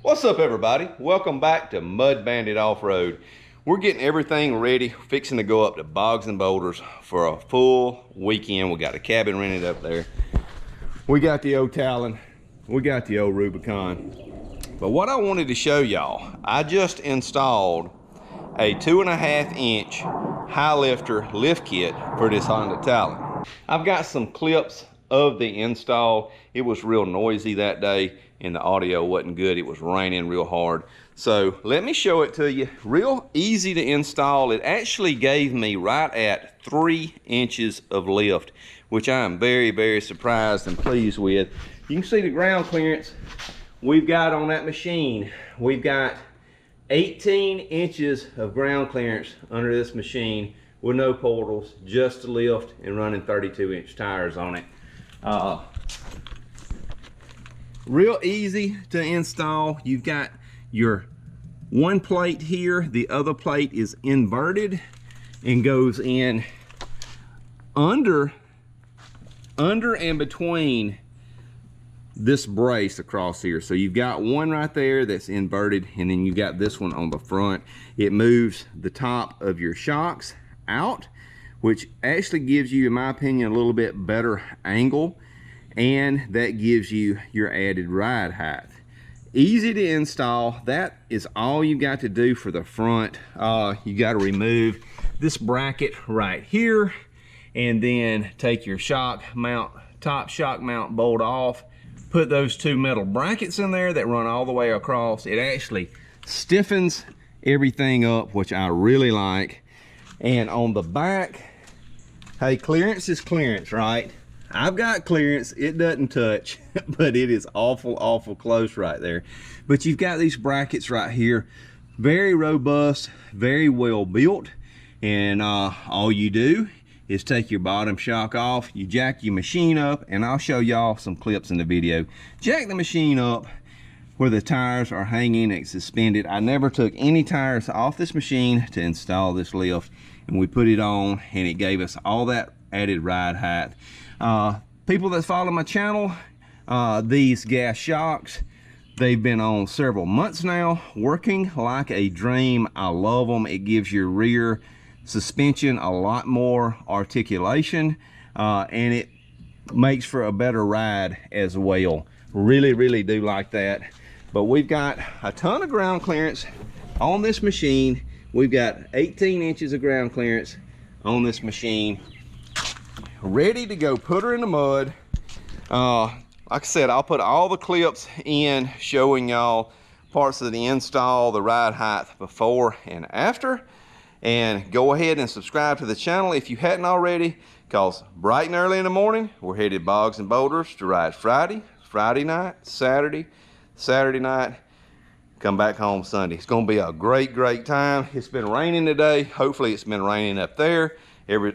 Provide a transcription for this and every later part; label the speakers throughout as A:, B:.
A: What's up, everybody? Welcome back to Mud Bandit Off-Road. We're getting everything ready, fixing to go up to Bogs and Boulders for a full weekend. We got a cabin rented up there. We got the old Talon, we got the old Rubicon. But what I wanted to show y'all, I just installed a 2.5-inch HighLifter lift kit for this Honda Talon. I've got some clips of the install. It was real noisy that day and the audio wasn't good. It was raining real hard. So let me show it to you. Real easy to install. It actually gave me right at 3 inches of lift, which I am very, very surprised and pleased with. You can see the ground clearance we've got on that machine. We've got 18 inches of ground clearance under this machine with no portals, just the lift and running 32-inch tires on it. Real easy to install. You've got your one plate here, the other plate is inverted and goes in under and between this brace across here. So you've got one right there that's inverted, and then you got this one on the front. It moves the top of your shocks out, which actually gives you, in my opinion, a little bit better angle, and that gives you your added ride height. Easy to install. That is all you got to do for the front. You got to remove this bracket right here and then take your shock mount, top shock mount bolt off, put those two metal brackets in there that run all the way across. It actually stiffens everything up, which I really like. And on the back, hey, clearance is clearance, right? I've got clearance, it doesn't touch, but it is awful close right there. But you've got these brackets right here, very robust, very well built. And all you do is take your bottom shock off, you jack your machine up, and I'll show y'all some clips in the video. Jack the machine up where the tires are hanging and suspended. I never took any tires off this machine to install this lift, and we put it on and it gave us all that added ride height. People that follow my channel, these gas shocks, they've been on several months now, working like a dream. I love them. It gives your rear suspension a lot more articulation, and it makes for a better ride as well. Really do like that. But we've got a ton of ground clearance on this machine. We've got 18 inches of ground clearance on this machine, ready to go put her in the mud. Like I said, I'll put all the clips in showing y'all parts of the install, the ride height before and after. And go ahead and subscribe to the channel if you hadn't already, because bright and early in the morning we're headed Bogs and Boulders to ride Friday night, Saturday night, come back home Sunday. It's gonna be a great time. It's been raining today. Hopefully it's been raining up there.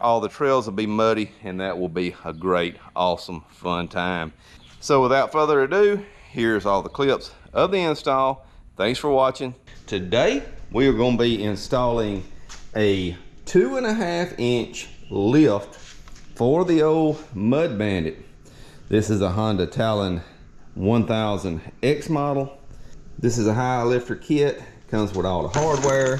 A: All the trails will be muddy, and that will be a great, awesome, fun time. So without further ado, here's all the clips of the install. Thanks for watching. Today, we are going to be installing a 2.5-inch lift for the old Mud Bandit. This is a Honda Talon 1000X model. This is a HighLifter kit. Comes with all the hardware.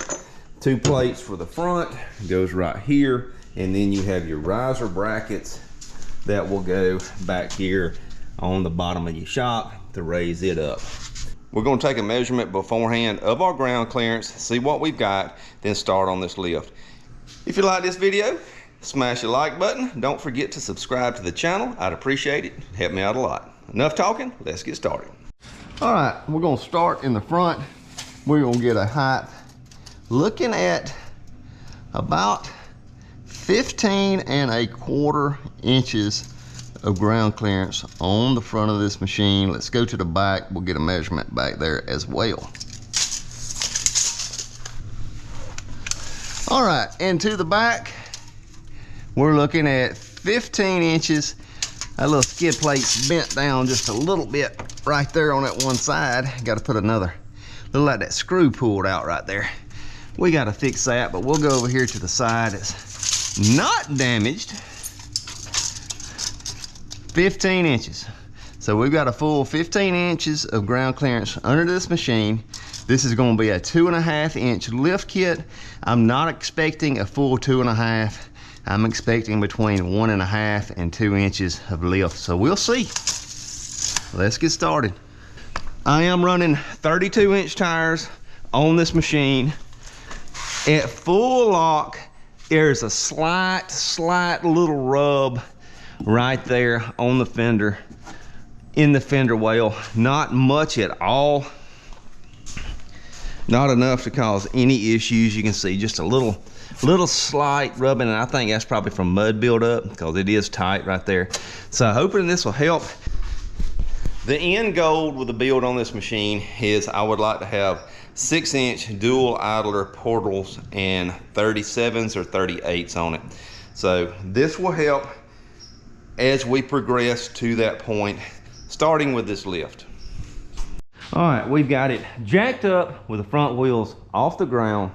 A: 2 plates for the front, goes right here, and then you have your riser brackets that will go back here on the bottom of your shock to raise it up. We're going to take a measurement beforehand of our ground clearance, see what we've got, then start on this lift. If you like this video, smash the like button. Don't forget to subscribe to the channel. I'd appreciate it. It'd help me out a lot. Enough talking, let's get started. All right, we're going to start in the front. We're going to get a height looking at about 15.25 inches of ground clearance on the front of this machine. Let's go to the back. We'll get a measurement back there as well. All right, and to the back, we're looking at 15 inches. That little skid plate's bent down just a little bit right there on that one side. Got to put another, look like that screw pulled out right there. We got to fix that, but we'll go over here to the side. It's not damaged. 15 inches. So we've got a full 15 inches of ground clearance under this machine. This is going to be a 2.5 inch lift kit. I'm not expecting a full 2.5. I'm expecting between 1.5 and 2 inches of lift. So we'll see. Let's get started. I am running 32 inch tires on this machine. At full lock, there's a slight little rub right there on the fender, in the fender well. Not much at all. Not enough to cause any issues. You can see just a little slight rubbing, and I think that's probably from mud buildup because it is tight right there. So hoping this will help. The end goal with the build on this machine is I would like to have 6 inch dual idler portals and 37s or 38s on it. So this will help as we progress to that point, starting with this lift. All right, we've got it jacked up with the front wheels off the ground.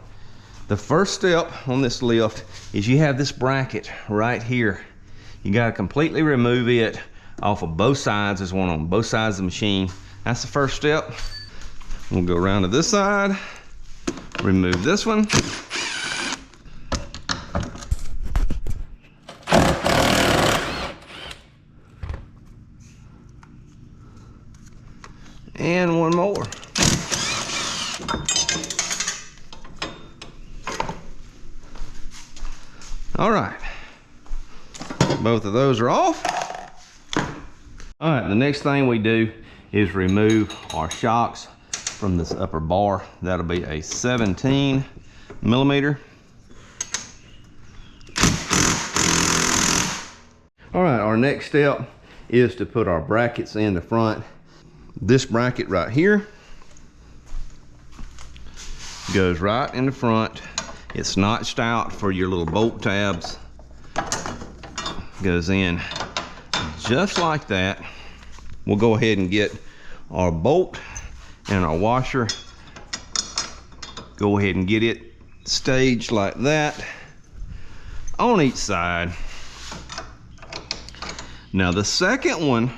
A: The first step on this lift is you have this bracket right here. You got to completely remove it off of both sides. There's one on both sides of the machine. That's the first step. We'll go around to this side, remove this one. And one more. All right, both of those are off. All right, the next thing we do is remove our shocks from this upper bar. That'll be a 17 millimeter. All right, our next step is to put our brackets in the front. This bracket right here goes right in the front. It's notched out for your little bolt tabs. Goes in just like that. We'll go ahead and get our bolt and our washer. Go ahead and get it staged like that on each side. Now the second one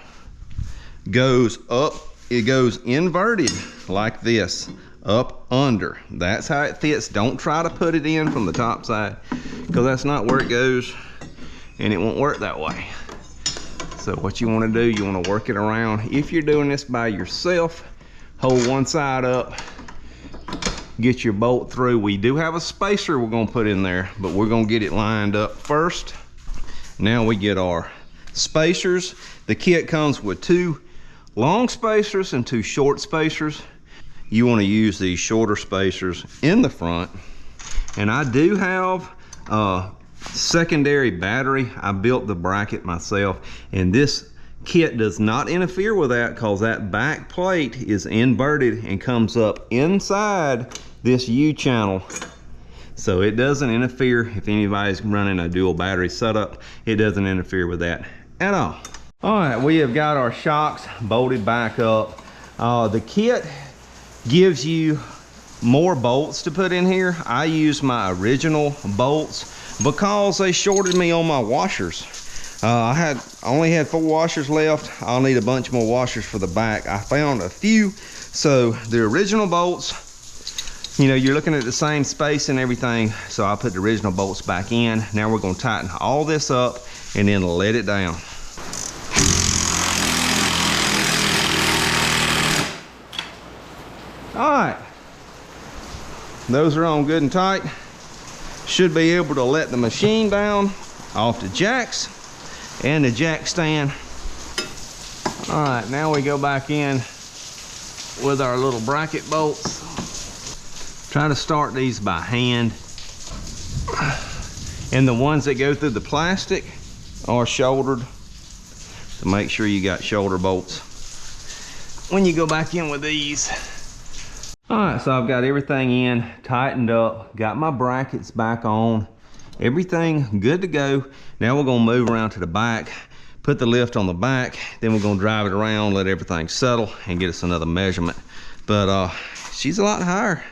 A: goes up, it goes inverted like this, up under. That's how it fits. Don't try to put it in from the top side because that's not where it goes and it won't work that way. So what you want to do, you want to work it around. If you're doing this by yourself, hold one side up, get your bolt through. We do have a spacer we're going to put in there, but we're going to get it lined up first. Now we get our spacers. The kit comes with 2 long spacers and 2 short spacers. You want to use these shorter spacers in the front. And I do have a secondary battery. I built the bracket myself, and this kit does not interfere with that because that back plate is inverted and comes up inside this U channel. So it doesn't interfere. If anybody's running a dual battery setup, it doesn't interfere with that at all. All right, we have got our shocks bolted back up. The kit gives you more bolts to put in here. I use my original bolts because they shorted me on my washers. I only had 4 washers left. I'll need a bunch more washers for the back. I found a few. So the original bolts, you know, you're looking at the same space and everything. So I put the original bolts back in. Now we're going to tighten all this up and then let it down. All right, those are on good and tight. Should be able to let the machine down off the jacks and the jack stand. All right, now we go back in with our little bracket bolts. Try to start these by hand. And the ones that go through the plastic are shouldered. So make sure you got shoulder bolts when you go back in with these. All right, so I've got everything in, tightened up, got my brackets back on, everything good to go. Now we're gonna move around to the back, put the lift on the back, then we're gonna drive it around, let everything settle and get us another measurement. But she's a lot higher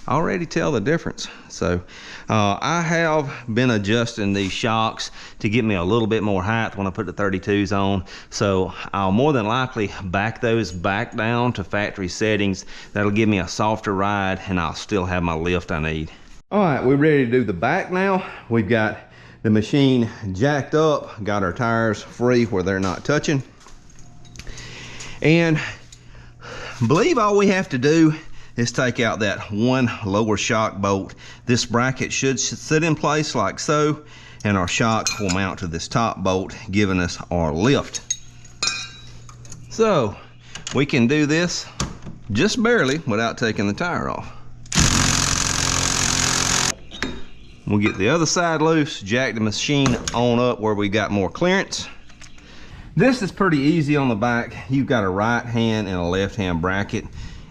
A: already tell the difference. So I have been adjusting these shocks to get me a little bit more height when I put the 32s on. So I'll more than likely back those back down to factory settings. That'll give me a softer ride and I'll still have my lift I need. All right, we're ready to do the back now. We've got the machine jacked up, got our tires free where they're not touching. And I believe all we have to do is take out that one lower shock bolt. This bracket should sit in place like so, and our shock will mount to this top bolt, giving us our lift. So we can do this just barely without taking the tire off. We'll get the other side loose, jack the machine on up where we got more clearance. This is pretty easy on the back. You've got a right hand and a left hand bracket.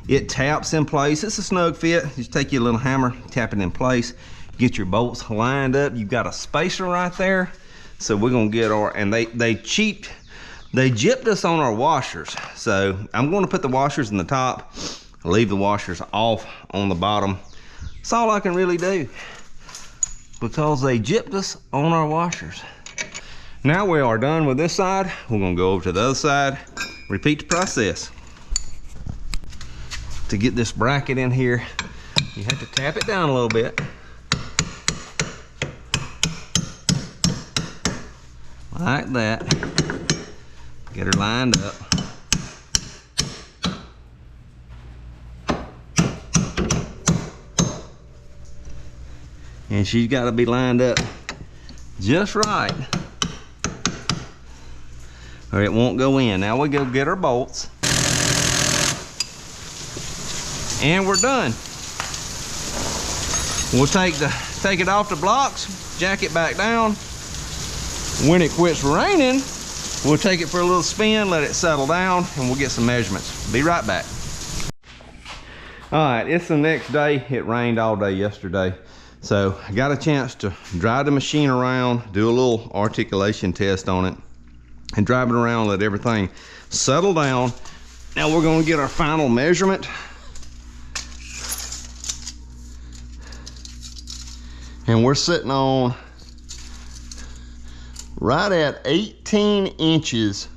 A: It taps in place. It's a snug fit. Just take your little hammer, tap it in place, get your bolts lined up. You've got a spacer right there. So we're gonna get our, and they gypped us on our washers. So I'm gonna put the washers in the top, leave the washers off on the bottom. That's all I can really do, because they gypped us on our washers. Now we are done with this side. We're gonna go over to the other side, repeat the process. To get this bracket in here, you have to tap it down a little bit. Like that. Get her lined up. And she's got to be lined up just right, or it won't go in. Now we go get our bolts, and we're done. We'll take it off the blocks, jack it back down. When it quits raining, we'll take it for a little spin, let it settle down, and we'll get some measurements. Be right back. All right, it's the next day. It rained all day yesterday. So I got a chance to drive the machine around, do a little articulation test on it, and drive it around, let everything settle down. Now we're gonna get our final measurement. And we're sitting on right at 18 inches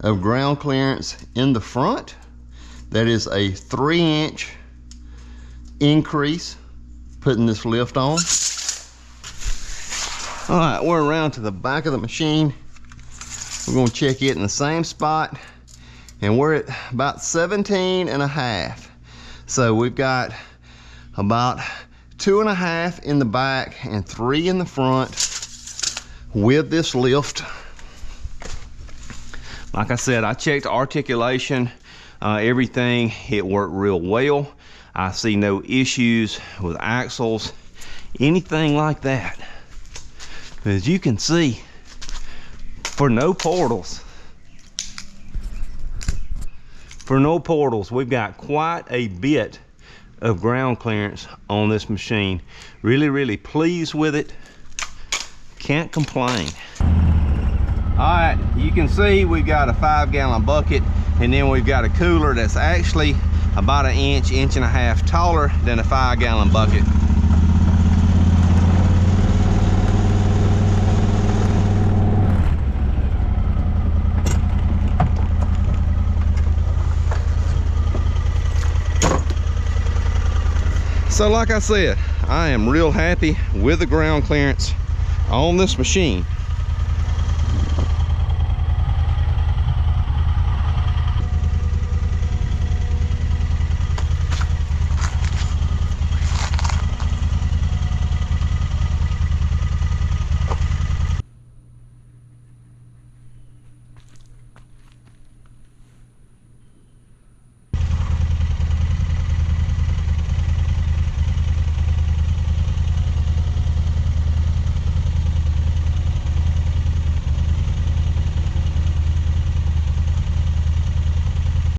A: of ground clearance in the front. That is a 3-inch increase putting this lift on. All right, we're around to the back of the machine. We're gonna check it in the same spot, and we're at about 17.5. So we've got about 2.5 in the back and 3 in the front with this lift. Like I said, I checked articulation, everything, it worked real well. I see no issues with axles, anything like that. As you can see, for no portals, we've got quite a bit of ground clearance on this machine. Really pleased with it. Can't complain. All right, you can see we've got a 5-gallon bucket, and then we've got a cooler that's actually about an inch and a half taller than a 5-gallon bucket. So like I said, I am real happy with the ground clearance on this machine.